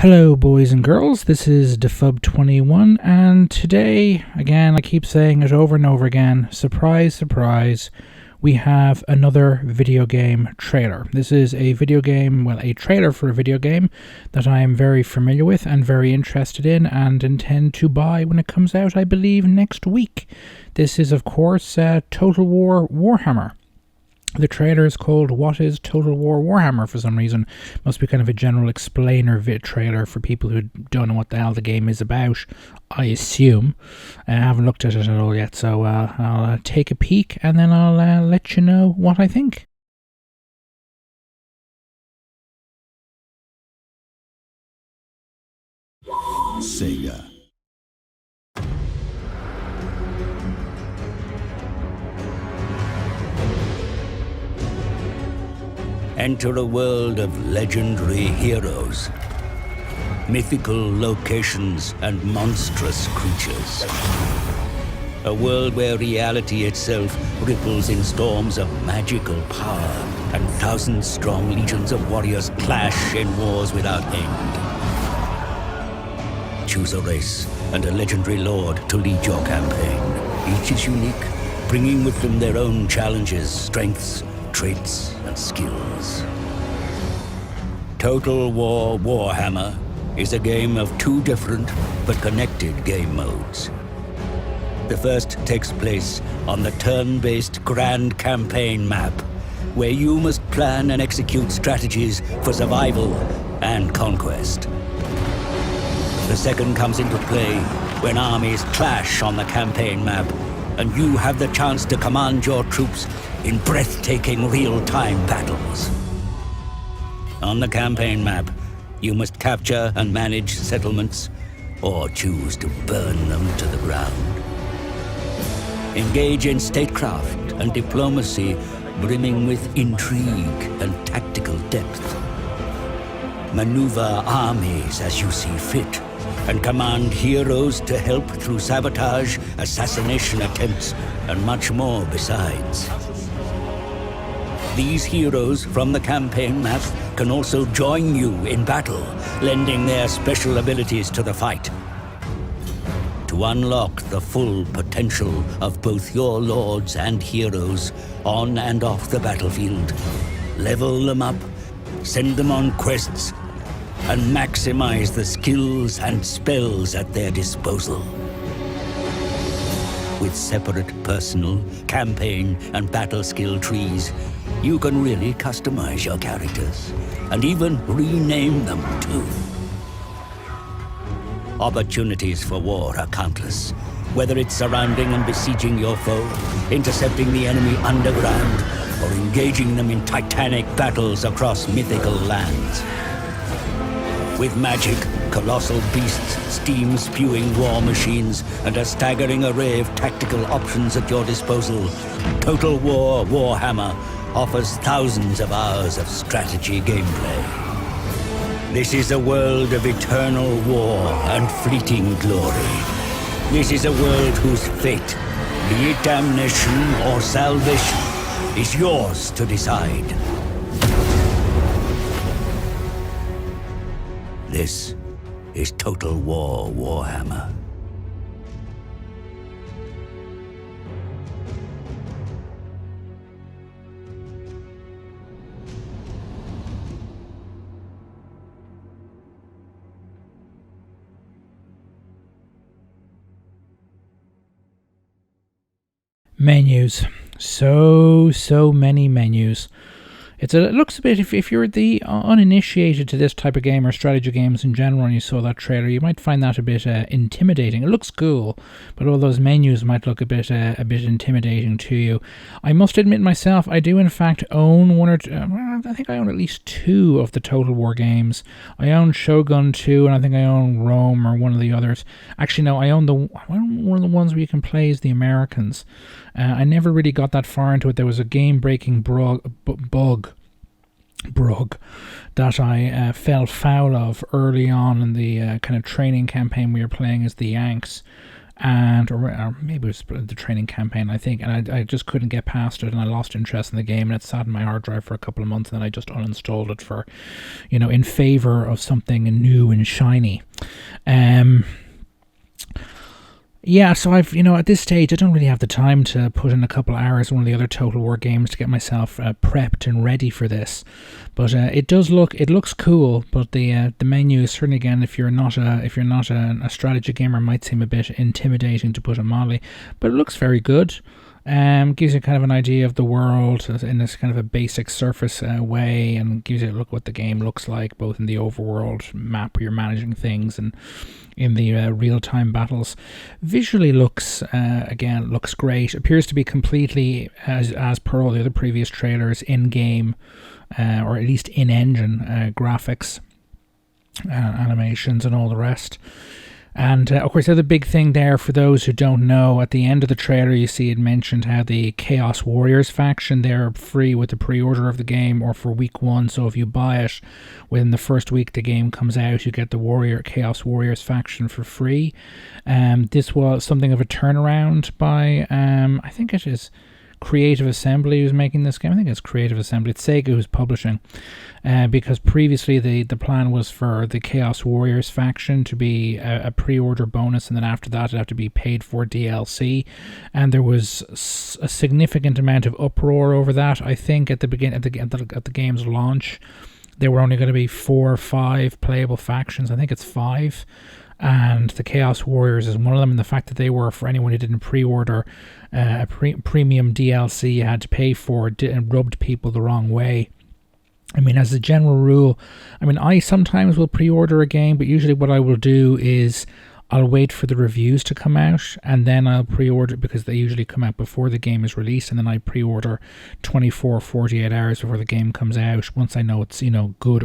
Hello boys and girls, this is Defub21 and today, again I keep saying it over and over again, surprise surprise, we have another video game trailer. This is a trailer for a video game that I am very familiar with and very interested in and intend to buy when it comes out, I believe, next week. This is of course Total War Warhammer. The trailer is called What is Total War Warhammer for some reason. Must be kind of a general explainer trailer for people who don't know what the hell the game is about, I assume. I haven't looked at it at all yet, so I'll take a peek and then I'll let you know what I think. Sega. Enter a world of legendary heroes, mythical locations, and monstrous creatures. A world where reality itself ripples in storms of magical power, and thousand-strong legions of warriors clash in wars without end. Choose a race and a legendary lord to lead your campaign. Each is unique, bringing with them their own challenges, strengths, traits, and skills. Total War Warhammer is a game of two different but connected game modes. The first takes place on the turn-based Grand Campaign map, where you must plan and execute strategies for survival and conquest. The second comes into play when armies clash on the campaign map, and you have the chance to command your troops in breathtaking real-time battles. On the campaign map, you must capture and manage settlements, or choose to burn them to the ground. Engage in statecraft and diplomacy brimming with intrigue and tactical depth. Maneuver armies as you see fit, and command heroes to help through sabotage, assassination attempts, and much more besides. These heroes from the campaign map can also join you in battle, lending their special abilities to the fight. To unlock the full potential of both your lords and heroes on and off the battlefield, level them up, send them on quests, and maximize the skills and spells at their disposal. With separate personal, campaign, and battle skill trees, you can really customize your characters, and even rename them too. Opportunities for war are countless, whether it's surrounding and besieging your foe, intercepting the enemy underground, or engaging them in titanic battles across mythical lands. With magic, colossal beasts, steam-spewing war machines, and a staggering array of tactical options at your disposal, Total War Warhammer offers thousands of hours of strategy gameplay. This is a world of eternal war and fleeting glory. This is a world whose fate, be it damnation or salvation, is yours to decide. This is Total War Warhammer. Menus. So many menus. It looks a bit, if you're the uninitiated to this type of game or strategy games in general and you saw that trailer, you might find that a bit intimidating. It looks cool, but all those menus might look a bit intimidating to you. I must admit myself, I do in fact own one or two, I think I own at least two of the Total War games. I own Shogun 2 and I think I own Rome or one of the others. Actually no, I own one of the ones where you can play as the Americans. I never really got that far into it. There was a game-breaking bug that I fell foul of early on in the kind of training campaign we were playing as the Yanks. or maybe it was the training campaign, I think, and I just couldn't get past it, and I lost interest in the game, and it sat in my hard drive for a couple of months, and then I just uninstalled it for, in favor of something new and shiny. Yeah, so I've, at this stage, I don't really have the time to put in a couple of hours one of the other Total War games to get myself prepped and ready for this. But it looks cool. But the menu is certainly, again, if you're not a strategy gamer, might seem a bit intimidating to put a molly. But it looks very good. Gives you kind of an idea of the world in this kind of a basic surface way, and gives you a look what the game looks like, both in the overworld map where you're managing things and in the real-time battles. Visually looks great. Appears to be completely, as per all the other previous trailers, in-game or at least in-engine graphics, animations, and all the rest. And of course, the other big thing there, for those who don't know, at the end of the trailer you see it mentioned how the Chaos Warriors faction, they're free with the pre-order of the game, or for week 1. So if you buy it within the first week the game comes out, you get the Chaos Warriors faction for free. This was something of a turnaround by I think it is Creative Assembly who's making this game. I think it's Creative Assembly. It's Sega who's publishing, because previously the plan was for the Chaos Warriors faction to be a pre-order bonus, and then after that it'd have to be paid for DLC, and there was a significant amount of uproar over that. I think at the beginning, at the game's launch, there were only going to be 4 or 5 playable factions. I think it's 5. And the Chaos Warriors is one of them, and the fact that they were, for anyone who didn't pre-order a premium DLC you had to pay for, and rubbed people the wrong way. I mean, as a general rule, I sometimes will pre-order a game, but usually what I will do is I'll wait for the reviews to come out, and then I'll pre-order it, because they usually come out before the game is released, and then I pre-order 24, 48 hours before the game comes out, once I know it's, good,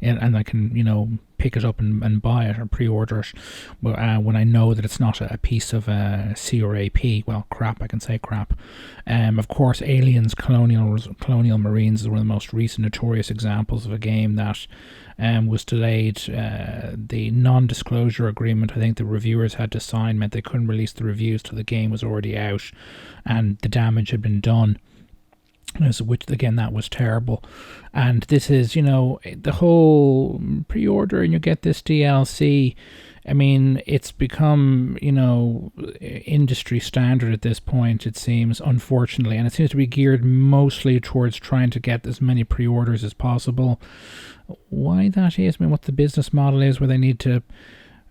and I can, pick it up and buy it or pre-order it when I know that it's not a piece of C or AP. Well, crap, I can say crap. Of course, Aliens Colonial Marines is one of the most recent notorious examples of a game that was delayed. The non-disclosure agreement I think the reviewers had to sign meant they couldn't release the reviews till the game was already out and the damage had been done. Which, again, that was terrible. And this is, the whole pre-order and you get this DLC. It's become, industry standard at this point, it seems, unfortunately. And it seems to be geared mostly towards trying to get as many pre-orders as possible. Why that is, what the business model is, where they need to...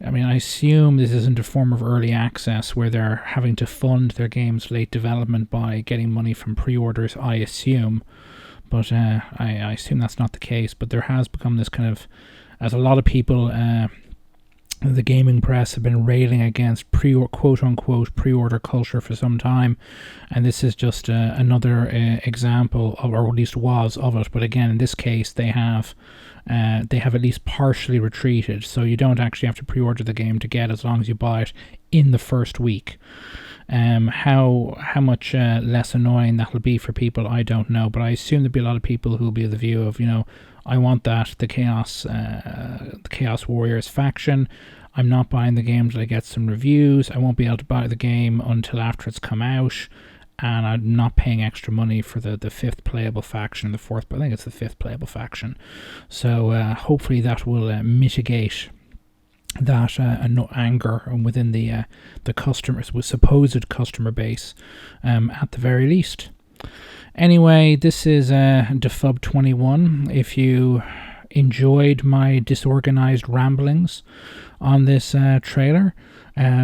I assume this isn't a form of early access where they're having to fund their game's late development by getting money from pre-orders, I assume. But I assume that's not the case. But there has become this kind of, as a lot of people, the gaming press have been railing against quote-unquote pre-order culture for some time. And this is just another example, or at least was, of it. But again, in this case, they have at least partially retreated, so you don't actually have to pre-order the game to get, as long as you buy it in the first week. How much less annoying that'll be for people, I don't know, but I assume there'll be a lot of people who'll be of the view of, I want the Chaos Warriors faction. I'm not buying the game till I get some reviews. I won't be able to buy the game until after it's come out. And I'm not paying extra money for the 5th playable faction, the 4th, but I think it's the 5th playable faction. So hopefully that will mitigate that anger within the customers, with supposed customer base, at the very least. Anyway, this is Defub21. If you enjoyed my disorganized ramblings on this trailer,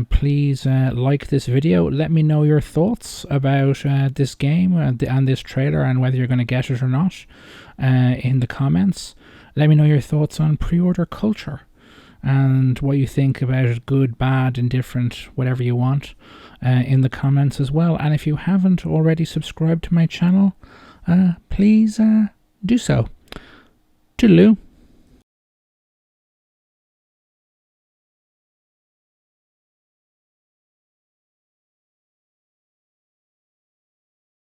please like this video. Let me know your thoughts about this game and this trailer, and whether you're going to get it or not, in the comments. Let me know your thoughts on pre-order culture and what you think about it, good, bad, indifferent, whatever you want, in the comments as well. And if you haven't already subscribed to my channel, please do so. Toodaloo.